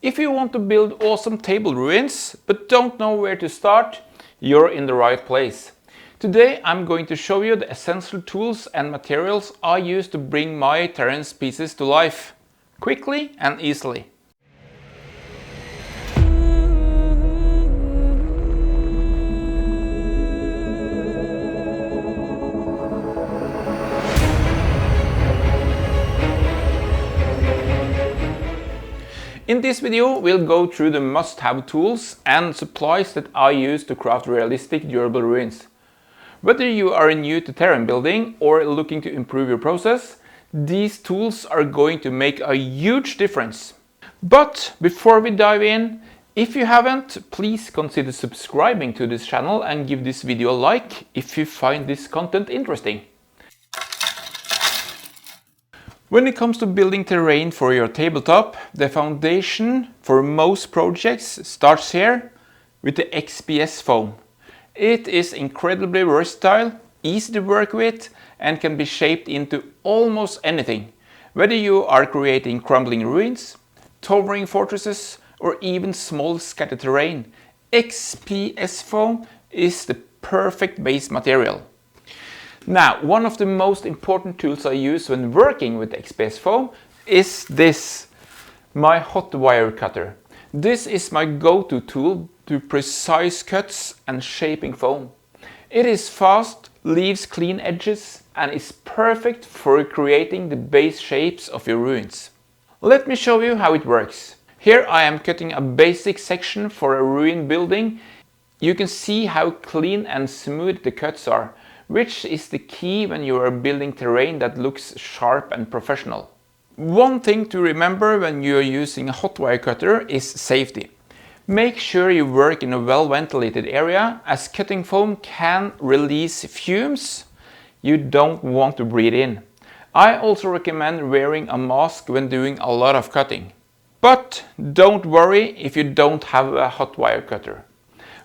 If you want to build awesome table ruins but don't know where to start, you're in the right place. Today I'm going to show you the essential tools and materials I use to bring my terrace pieces to life, quickly and easily. In this video we'll go through the must-have tools and supplies that I use to craft realistic durable ruins. Whether you are new to terrain building or looking to improve your process, these tools are going to make a huge difference. But before we dive in, if you haven't, please consider subscribing to this channel and give this video a like if you find this content interesting. When it comes to building terrain for your tabletop, the foundation for most projects starts here with the XPS Foam. It is incredibly versatile, easy to work with, and can be shaped into almost anything. Whether you are creating crumbling ruins, towering fortresses, or even small scattered terrain, XPS Foam is the perfect base material. Now, one of the most important tools I use when working with XPS Foam is this, my hot wire cutter. This is my go-to tool to precise cuts and shaping foam. It is fast, leaves clean edges, and is perfect for creating the base shapes of your ruins. Let me show you how it works. Here I am cutting a basic section for a ruin building. You can see how clean and smooth the cuts are, which is the key when you are building terrain that looks sharp and professional. One thing to remember when you are using a hot wire cutter is safety. Make sure you work in a well-ventilated area, as cutting foam can release fumes you don't want to breathe in. I also recommend wearing a mask when doing a lot of cutting. But don't worry if you don't have a hot wire cutter.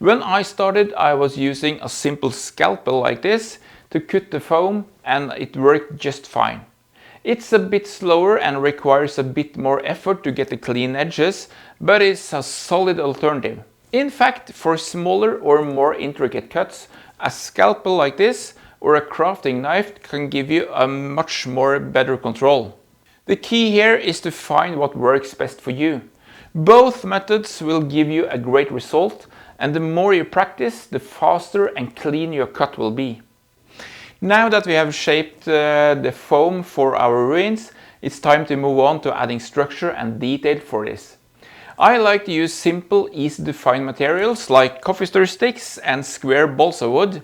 When I started, I was using a simple scalpel like this to cut the foam, and it worked just fine. It's a bit slower and requires a bit more effort to get the clean edges, but it's a solid alternative. In fact, for smaller or more intricate cuts, a scalpel like this or a crafting knife can give you a much more better control. The key here is to find what works best for you. Both methods will give you a great result, and the more you practice, the faster and clean your cut will be. Now that we have shaped the foam for our ruins, it's time to move on to adding structure and detail for this. I like to use simple, easy to find materials like coffee stir sticks and square balsa wood.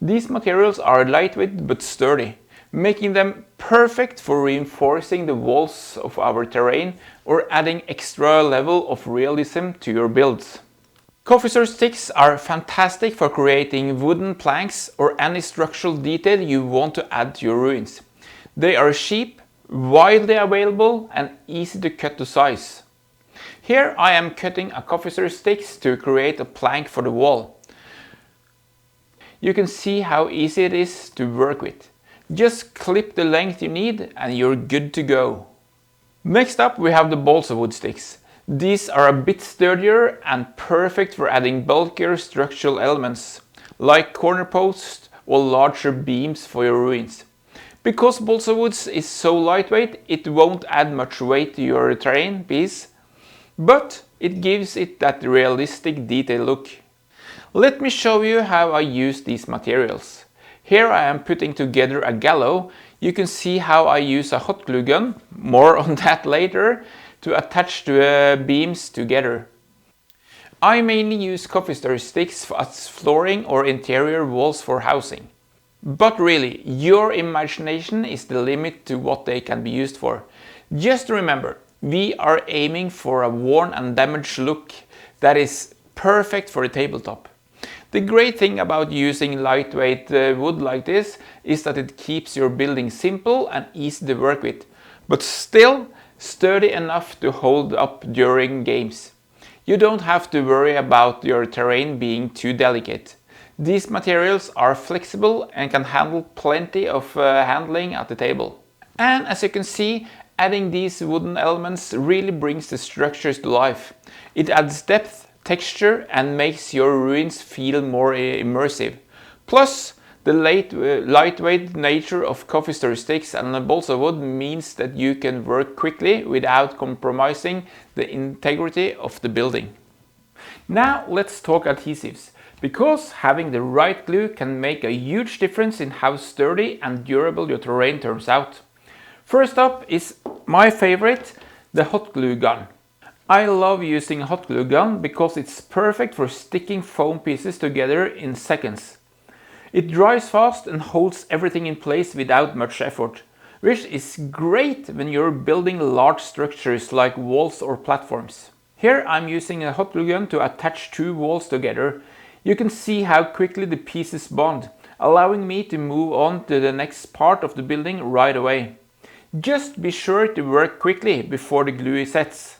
These materials are lightweight but sturdy, making them perfect for reinforcing the walls of our terrain or adding extra level of realism to your builds. Coffee stir sticks are fantastic for creating wooden planks or any structural detail you want to add to your ruins. They are cheap, widely available, and easy to cut to size. Here I am cutting a coffee stir sticks to create a plank for the wall. You can see how easy it is to work with. Just clip the length you need and you're good to go. Next up we have the balsa wood sticks. These are a bit sturdier and perfect for adding bulkier structural elements, like corner posts or larger beams for your ruins. Because balsa wood is so lightweight, it won't add much weight to your terrain piece, but it gives it that realistic detail look. Let me show you how I use these materials. Here I am putting together a gallows. You can see how I use a hot glue gun, more on that later, to attach the beams together. I mainly use coffee stir sticks as flooring or interior walls for housing. But really, your imagination is the limit to what they can be used for. Just remember, we are aiming for a worn and damaged look that is perfect for a tabletop. The great thing about using lightweight wood like this is that it keeps your building simple and easy to work with, but still sturdy enough to hold up during games. You don't have to worry about your terrain being too delicate. These materials are flexible and can handle plenty of handling at the table. And as you can see, Adding these wooden elements really brings the structures to life. It adds depth, texture, and makes your ruins feel more immersive. Plus, the lightweight nature of coffee stir sticks and balsa wood means that you can work quickly without compromising the integrity of the building. Now let's talk adhesives, because having the right glue can make a huge difference in how sturdy and durable your terrain turns out. First up is my favorite, the hot glue gun. I love using a hot glue gun because it's perfect for sticking foam pieces together in seconds. It dries fast and holds everything in place without much effort, which is great when you're building large structures like walls or platforms. Here I'm using a hot glue gun to attach two walls together. You can see how quickly the pieces bond, allowing me to move on to the next part of the building right away. Just be sure to work quickly before the glue sets.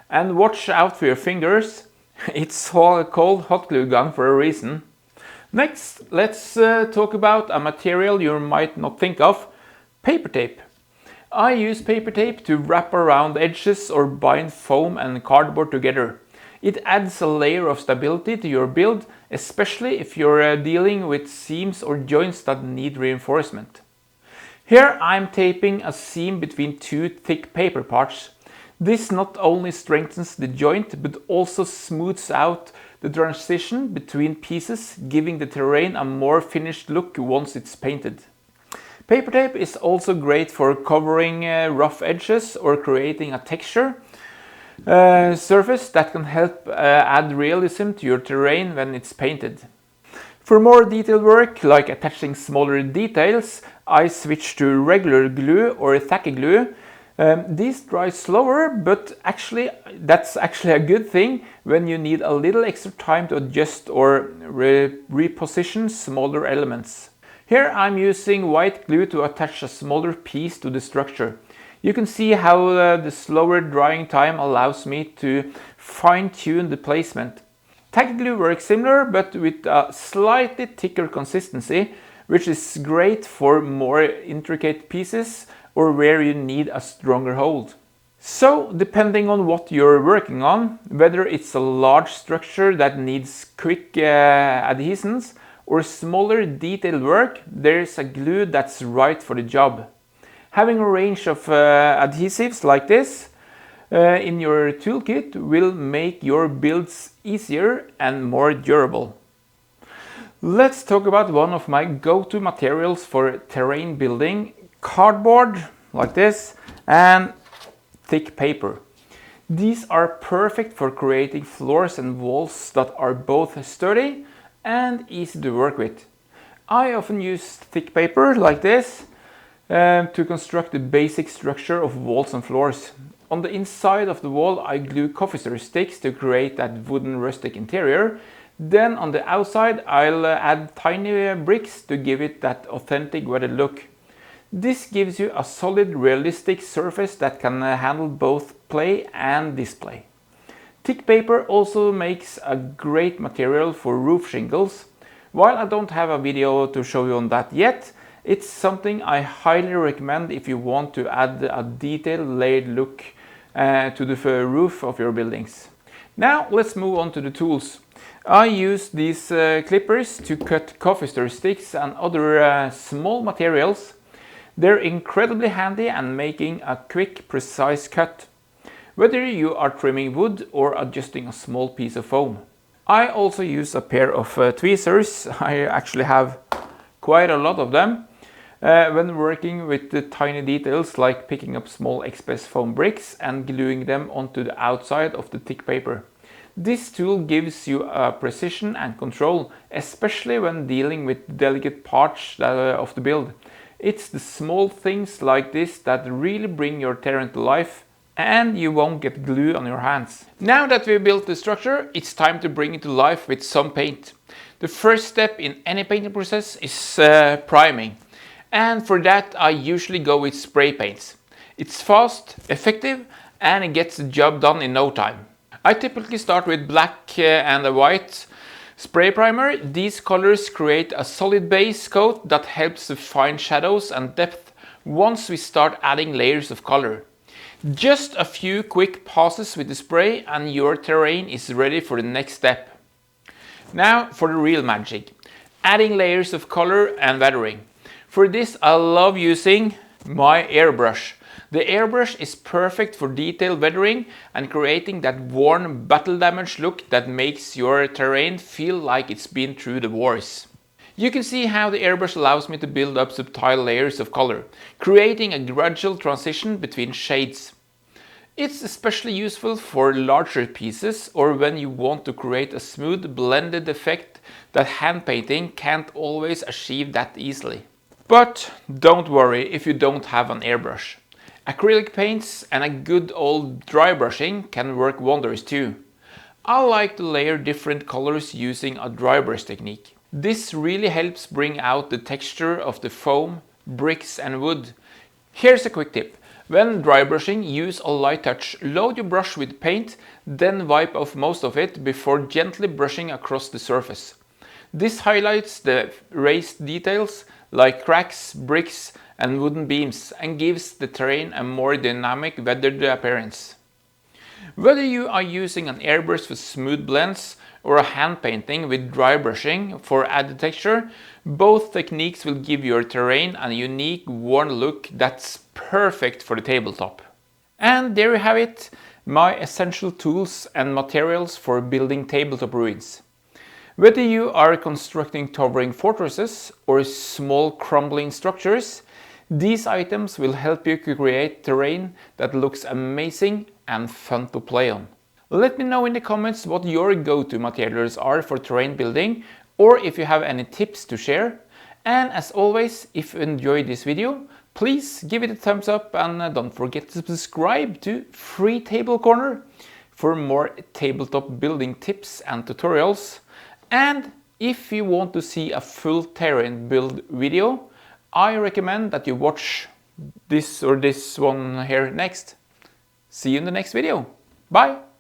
And watch out for your fingers. It's called hot glue gun for a reason. Next, let's talk about a material you might not think of, paper tape. I use paper tape to wrap around edges or bind foam and cardboard together. It adds a layer of stability to your build, especially if you're dealing with seams or joints that need reinforcement. Here I'm taping a seam between two thick paper parts. This not only strengthens the joint but also smooths out the transition between pieces, giving the terrain a more finished look once it's painted. Paper tape is also great for covering rough edges or creating a texture surface that can help add realism to your terrain when it's painted. For more detailed work, like attaching smaller details, I switch to regular glue or tacky glue. These dry slower, but that's actually a good thing when you need a little extra time to adjust or reposition smaller elements. Here I'm using white glue to attach a smaller piece to the structure. You can see how the slower drying time allows me to fine-tune the placement. Tacky glue works similar, but with a slightly thicker consistency, which is great for more intricate pieces or where you need a stronger hold. So, depending on what you're working on, whether it's a large structure that needs quick adhesions or smaller detailed work, there's a glue that's right for the job. Having a range of adhesives like this in your toolkit will make your builds easier and more durable. Let's talk about one of my go-to materials for terrain building: cardboard, like this, and thick paper. These are perfect for creating floors and walls that are both sturdy and easy to work with. I often use thick paper like this to construct the basic structure of walls and floors. On the inside of the wall I glue coffee stir sticks to create that wooden rustic interior. Then on the outside I'll add tiny bricks to give it that authentic weathered look. This gives you a solid, realistic surface that can handle both play and display. Thick paper also makes a great material for roof shingles. While I don't have a video to show you on that yet, it's something I highly recommend if you want to add a detailed, layered look to the roof of your buildings. Now let's move on to the tools. I use these clippers to cut coffee stir sticks and other small materials. They're incredibly handy and making a quick, precise cut, whether you are trimming wood or adjusting a small piece of foam. I also use a pair of tweezers. I actually have quite a lot of them when working with the tiny details like picking up small XPS foam bricks and gluing them onto the outside of the thick paper. This tool gives you precision and control, especially when dealing with delicate parts of the build. It's the small things like this that really bring your terrain to life, and you won't get glue on your hands. Now that we've built the structure, it's time to bring it to life with some paint. The first step in any painting process is priming, and for that I usually go with spray paints. It's fast, effective, and it gets the job done in no time. I typically start with black and a white spray primer. These colors create a solid base coat that helps to find shadows and depth once we start adding layers of color. Just a few quick passes with the spray and your terrain is ready for the next step. Now for the real magic, adding layers of color and weathering. For this I love using my airbrush. The airbrush is perfect for detailed weathering and creating that worn battle damage look that makes your terrain feel like it's been through the wars. You can see how the airbrush allows me to build up subtle layers of color, creating a gradual transition between shades. It's especially useful for larger pieces or when you want to create a smooth blended effect that hand painting can't always achieve that easily. But don't worry if you don't have an airbrush. Acrylic paints and a good old dry brushing can work wonders too. I like to layer different colors using a dry brush technique. This really helps bring out the texture of the foam, bricks and wood. Here's a quick tip. When dry brushing, use a light touch. Load your brush with paint, then wipe off most of it before gently brushing across the surface. This highlights the raised details like cracks, bricks and wooden beams and gives the terrain a more dynamic, weathered appearance. Whether you are using an airbrush for smooth blends or a hand painting with dry brushing for added texture, both techniques will give your terrain a unique worn look that's perfect for the tabletop. And there you have it, my essential tools and materials for building tabletop ruins. Whether you are constructing towering fortresses or small crumbling structures, these items will help you create terrain that looks amazing and fun to play on. Let me know in the comments what your go-to materials are for terrain building or if you have any tips to share. And as always, if you enjoyed this video, please give it a thumbs up and don't forget to subscribe to Free Table Corner for more tabletop building tips and tutorials. And if you want to see a full terrain build video, I recommend that you watch this or this one here next. See you in the next video. Bye!